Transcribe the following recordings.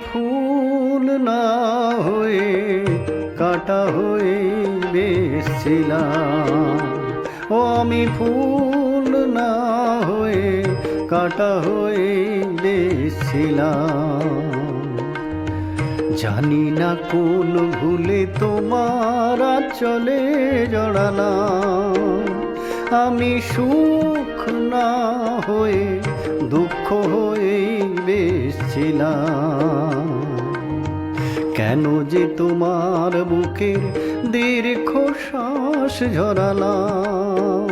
ফুল না হয়ে কাঁটা হয়ে বেসছিলাম। ও আমি ফুল না হয়ে কাঁটা হয়ে বেসছিলাম। জানি না কোন ভুলে তোমার চলে জড়ালাম। আমি সুখ না হয়ে দুঃখ হয়ে বেসছিলাম। কেন যে তোমার বুকের দীর্ঘ শ্বাস ঝরালাম।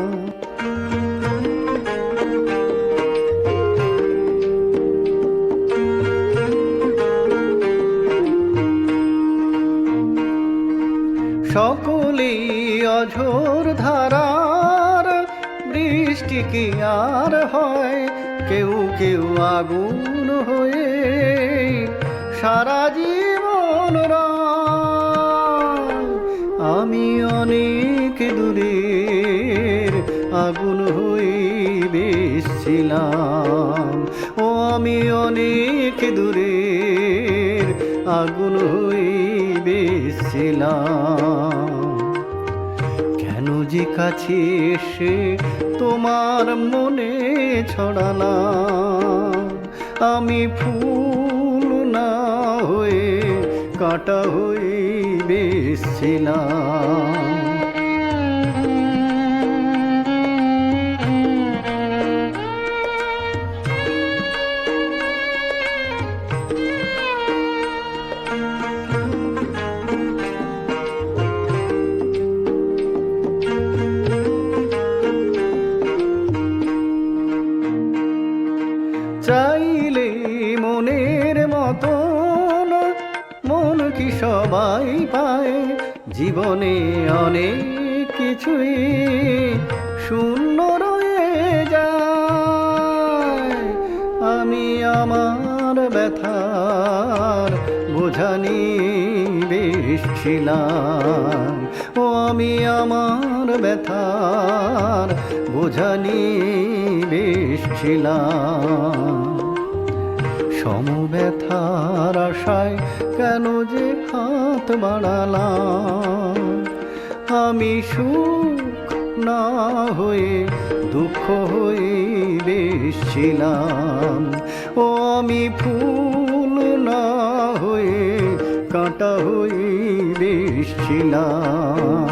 সকলেই অঝোর ধারার বৃষ্টি কি আর হয়? কেউ কেউ আগুন হয়ে সারা জীবন রয়। আমি অনেক দূরের আগুন হয়ে বেসছিলাম। ও আমি অনেক দূরের আগুন হয়ে বেসছিলাম। কেন যে কাছে এসে তোমার মনে ছড়ালাম। আমি ফুল না হয়ে কাঁটা হয়ে বেসছিলাম। চাইলে মনের মতন মন কি সবাই পায়? জীবনে অনেক কিছুই শূন্য রয়ে যায়। আমি আমার ব্যথার বোঝা নিয়ে বেসছিলাম। ও আমি আমার ব্যথার বোঝা নিয়ে বেসছিলাম। সমব্যথার আশায় কেন যে হাত বাড়ালাম। আমি সুখ না হয়ে দুঃখ হয়ে বেসছিলাম। ও আমি ফুল না হয়ে কাঁটা হয়ে বেসছিলাম।